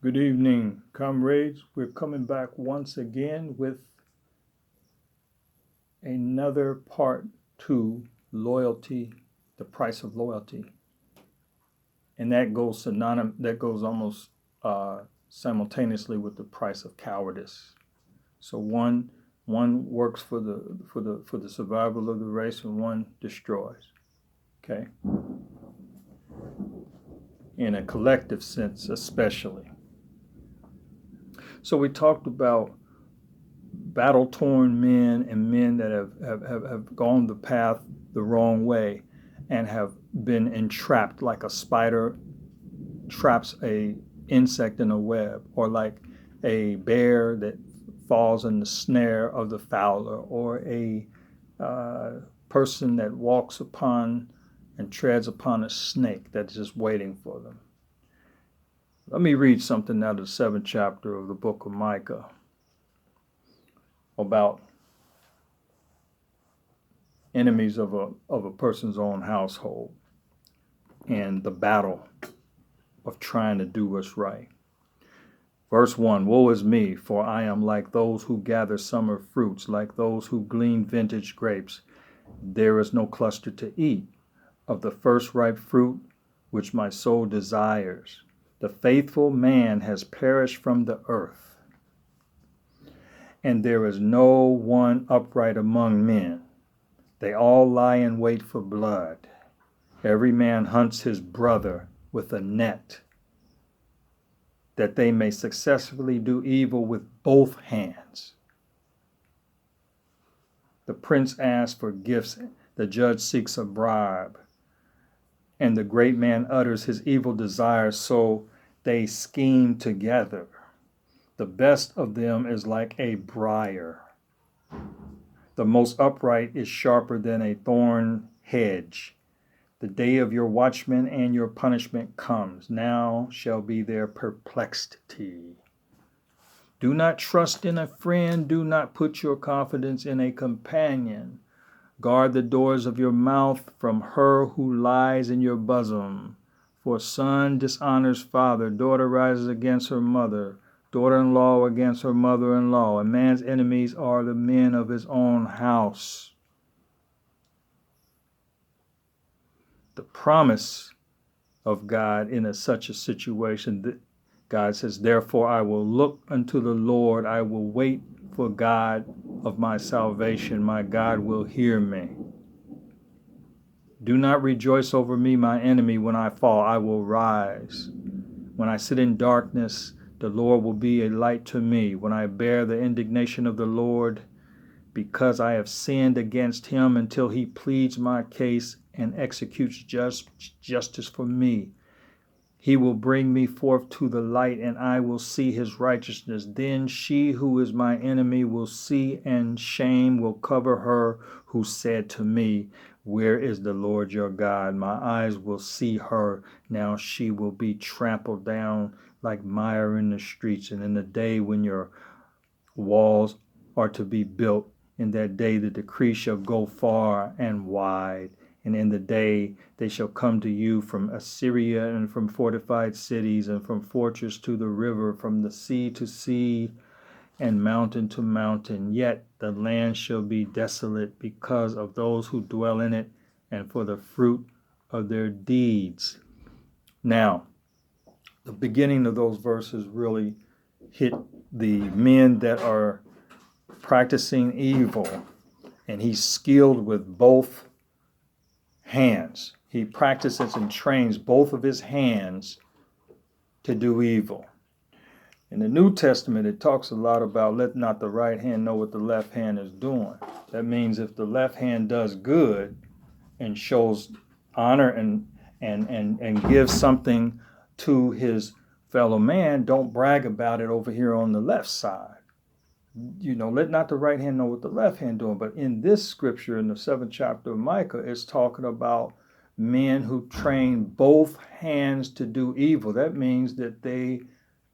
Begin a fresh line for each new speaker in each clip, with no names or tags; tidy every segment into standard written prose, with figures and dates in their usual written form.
Good evening, comrades. We're coming back once again with another part to loyalty, the price of loyalty. And that goes almost simultaneously with the price of cowardice. So one works for the survival of the race and one destroys. Okay? In a collective sense, especially. So we talked about battle-torn men and men that have gone the path the wrong way and have been entrapped like a spider traps a insect in a web, or like a bear that falls in the snare of the fowler, or a person that walks upon and treads upon a snake that's just waiting for them. Let me read something out of the 7th chapter of the book of Micah about enemies of a person's own household and the battle of trying to do what's right. Verse 1, woe is me, for I am like those who gather summer fruits, like those who glean vintage grapes. There is no cluster to eat of the first ripe fruit which my soul desires. The faithful man has perished from the earth, and there is no one upright among men. They all lie in wait for blood. Every man hunts his brother with a net, that they may successfully do evil with both hands. The prince asks for gifts, the judge seeks a bribe, and the great man utters his evil desires, so they scheme together. The best of them is like a briar. The most upright is sharper than a thorn hedge. The day of your watchman and your punishment comes. Now shall be their perplexity. Do not trust in a friend. Do not put your confidence in a companion. Guard the doors of your mouth from her who lies in your bosom. For son dishonors father, daughter rises against her mother, daughter-in-law against her mother-in-law. A man's enemies are the men of his own house. The promise of God in such a situation, God says, therefore I will look unto the Lord, I will wait for God of my salvation, my God will hear me. Do not rejoice over me, my enemy. When I fall, I will rise. When I sit in darkness, the Lord will be a light to me. When I bear the indignation of the Lord, because I have sinned against him, until he pleads my case and executes justice for me. He will bring me forth to the light, and I will see his righteousness. Then she who is my enemy will see, and shame will cover her who said to me, where is the Lord your God? My eyes will see her. Now she will be trampled down like mire in the streets. And in the day when your walls are to be built, in that day the decree shall go far and wide. And in the day they shall come to you from Assyria and from fortified cities and from fortress to the river, from the sea to sea and mountain to mountain. Yet the land shall be desolate because of those who dwell in it and for the fruit of their deeds. Now, the beginning of those verses really hit the men that are practicing evil, and he's skilled with both hands. He practices and trains both of his hands to do evil. In the New Testament, it talks a lot about let not the right hand know what the left hand is doing. That means if the left hand does good and shows honor and gives something to his fellow man, don't brag about it over here on the left side. Let not the right hand know what the left hand doing. But in this scripture, in the 7th chapter of Micah, it's talking about men who train both hands to do evil. That means that they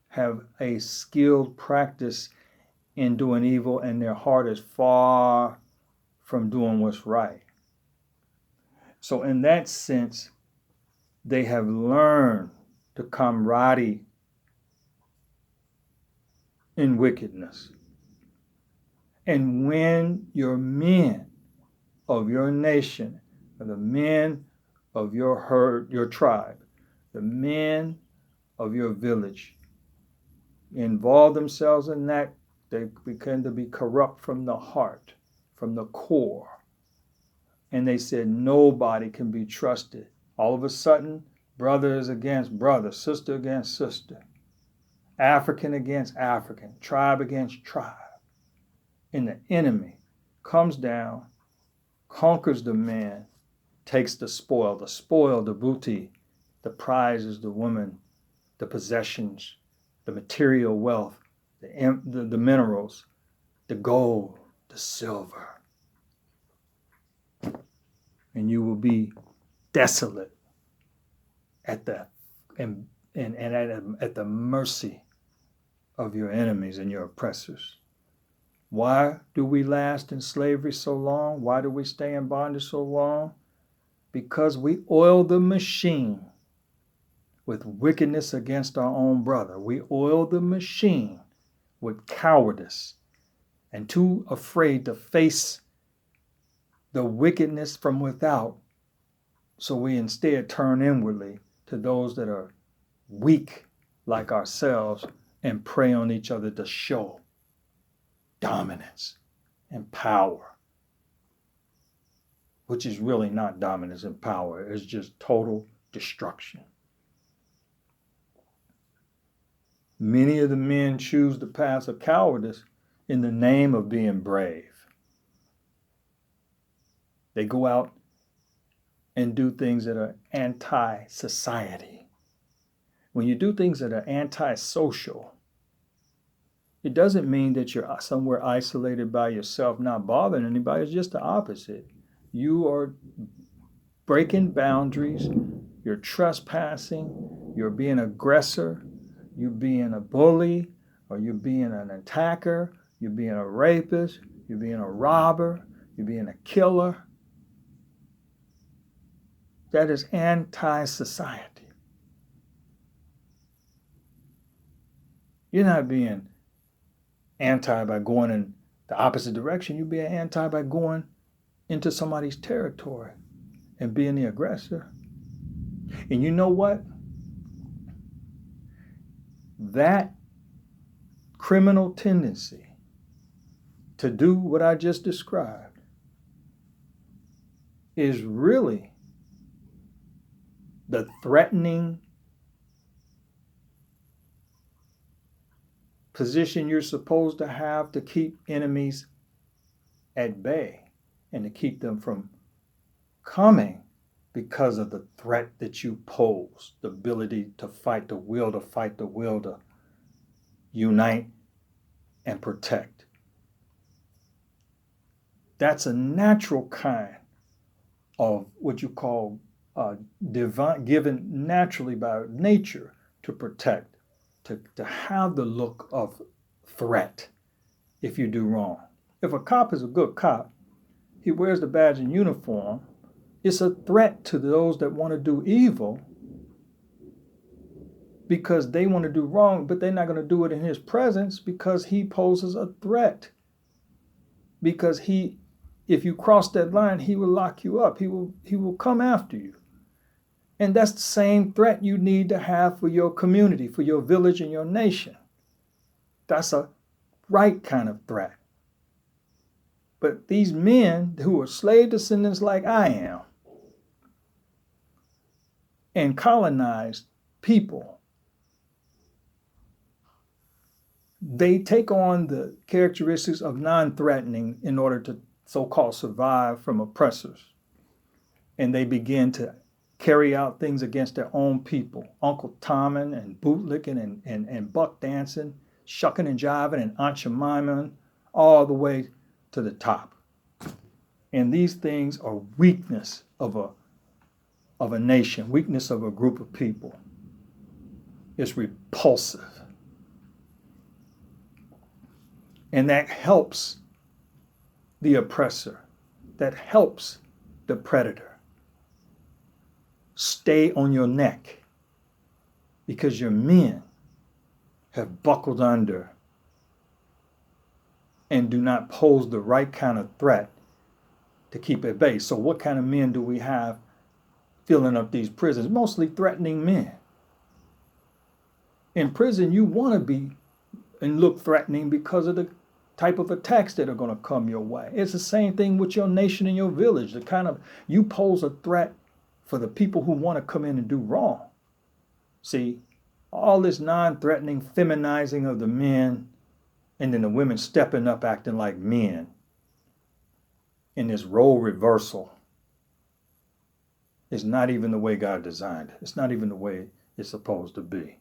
have a skilled practice in doing evil, and their heart is far from doing what's right. So in that sense, they have learned the camaraderie in wickedness. And when your men of your nation, or the men of your herd, your tribe, the men of your village, involve themselves in that, they begin to be corrupt from the heart, from the core. And they said nobody can be trusted. All of a sudden, brother is against brother, sister against sister, African against African, tribe against tribe. And the enemy comes down, conquers the man, takes the spoil, the booty, the prizes, the woman, the possessions, the material wealth, the minerals, the gold, the silver. And you will be desolate at the at the mercy of your enemies and your oppressors. Why do we last in slavery so long? Why do we stay in bondage so long? Because we oil the machine with wickedness against our own brother. We oil the machine with cowardice and too afraid to face the wickedness from without. So we instead turn inwardly to those that are weak like ourselves and prey on each other to show dominance and power, which is really not dominance and power. It's just total destruction. Many of the men choose the path of cowardice in the name of being brave. They go out and do things that are anti-society. When you do things that are anti-social, it doesn't mean that you're somewhere isolated by yourself, not bothering anybody. It's just the opposite. You are breaking boundaries. You're trespassing. You're being an aggressor. You're being a bully, or you're being an attacker. You're being a rapist. You're being a robber. You're being a killer. That is anti-society. You're not being anti by going in the opposite direction. You're being anti by going into somebody's territory and being the aggressor. And you know what? That criminal tendency to do what I just described is really the threatening position you're supposed to have to keep enemies at bay and to keep them from coming because of the threat that you pose, the ability to fight, the will to fight, the will to unite and protect. That's a natural kind of what you call divine, given naturally by nature to protect, to have the look of threat if you do wrong. If a cop is a good cop, he wears the badge and uniform, it's a threat to those that want to do evil because they want to do wrong, but they're not going to do it in his presence because he poses a threat. Because if you cross that line, he will lock you up. He will come after you. And that's the same threat you need to have for your community, for your village and your nation. That's a right kind of threat. But these men who are slave descendants like I am and colonized people, they take on the characteristics of non-threatening in order to so-called survive from oppressors. And they begin to carry out things against their own people. Uncle Tommin and bootlicking and buck dancing, shucking and jiving and Aunt Jemima, all the way to the top. And these things are weakness of a nation, weakness of a group of people. It's repulsive. And that helps the oppressor. That helps the predator. Stay on your neck because your men have buckled under and do not pose the right kind of threat to keep at bay. So what kind of men do we have filling up these prisons? Mostly threatening men. In prison, you want to be and look threatening because of the type of attacks that are going to come your way. It's the same thing with your nation and your village. The kind of, you pose a threat for the people who want to come in and do wrong. See, all this non-threatening feminizing of the men, and then the women stepping up acting like men in this role reversal is not even the way God designed it. It's not even the way it's supposed to be.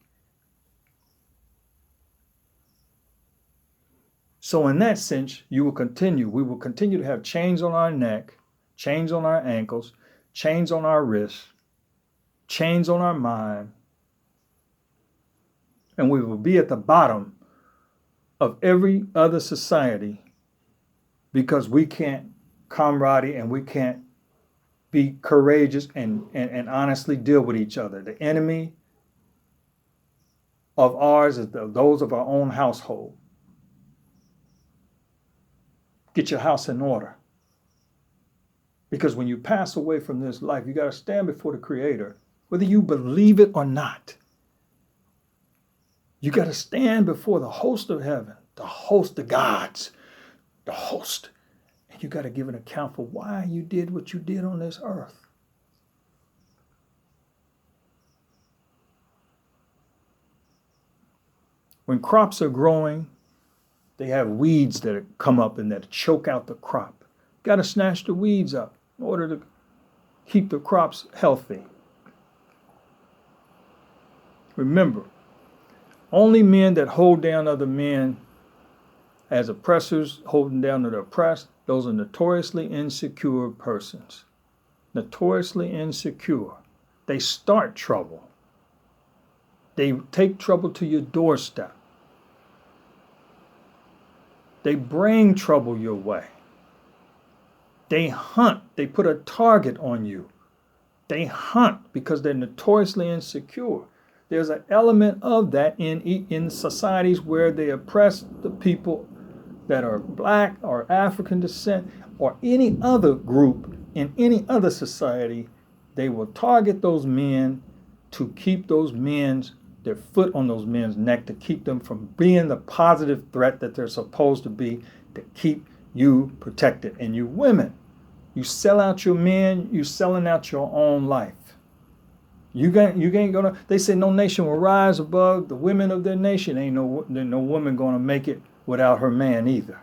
So in that sense, we will continue to have chains on our neck, chains on our ankles, chains on our wrists, chains on our mind, and we will be at the bottom of every other society because we can't camaraderie and we can't be courageous and honestly deal with each other. The enemy of ours is those of our own household. Get your house in order. Because when you pass away from this life, you got to stand before the Creator, whether you believe it or not. You got to stand before the host of heaven, the host of gods, the host. And you got to give an account for why you did what you did on this earth. When crops are growing, they have weeds that come up and that choke out the crop. Got to snatch the weeds up in order to keep the crops healthy. Remember, only men that hold down other men as oppressors, holding down the oppressed, those are notoriously insecure persons. Notoriously insecure. They start trouble. They take trouble to your doorstep. They bring trouble your way. They hunt. They put a target on you. They hunt because they're notoriously insecure. There's an element of that in societies where they oppress the people that are black or African descent or any other group in any other society. They will target those men to keep their foot on those men's neck, to keep them from being the positive threat that they're supposed to be, to keep you protected. And you women, you sell out your men, you selling out your own life. You ain't gonna, they say no nation will rise above the women of their nation. Ain't no woman gonna make it without her man either.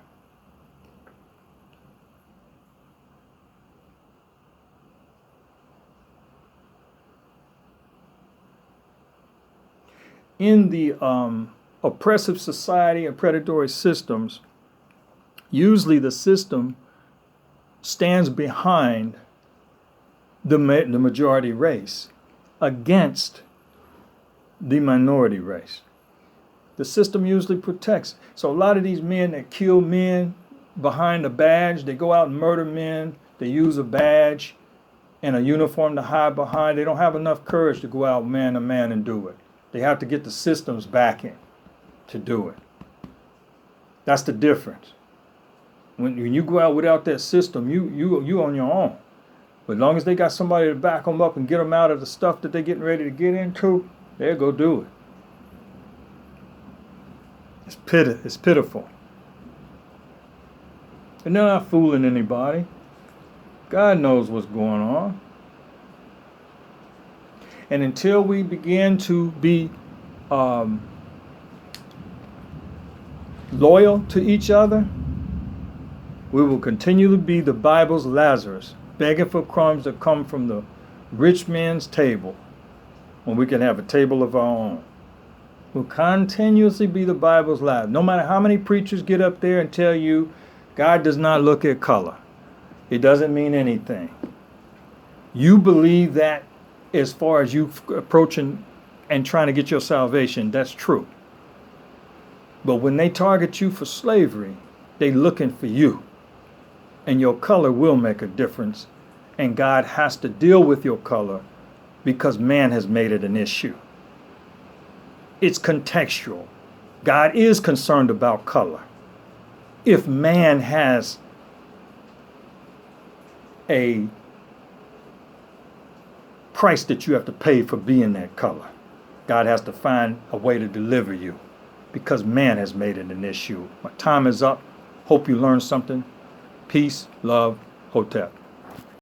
In the oppressive society and predatory systems, usually the system stands behind the majority race against the minority race. The system usually protects. So a lot of these men that kill men behind a badge, they go out and murder men, they use a badge and a uniform to hide behind. They don't have enough courage to go out man to man and do it. They have to get the system's backing to do it. That's the difference. When you go out without that system, you on your own. But as long as they got somebody to back them up and get them out of the stuff that they're getting ready to get into, they'll go do it. It's pitiful. And they're not fooling anybody. God knows what's going on. And until we begin to be loyal to each other, we will continue to be the Bible's Lazarus, begging for crumbs that come from the rich man's table when we can have a table of our own. We'll continuously be the Bible's Lazarus. No matter how many preachers get up there and tell you God does not look at color, it doesn't mean anything. You believe that as far as you approaching and trying to get your salvation, that's true. But when they target you for slavery, they looking for you. And your color will make a difference. And God has to deal with your color because man has made it an issue. It's contextual. God is concerned about color. if man has a price that you have to pay for being that color, God has to find a way to deliver you because man has made it an issue. My time is up. Hope you learned something. Peace, love, Hotep.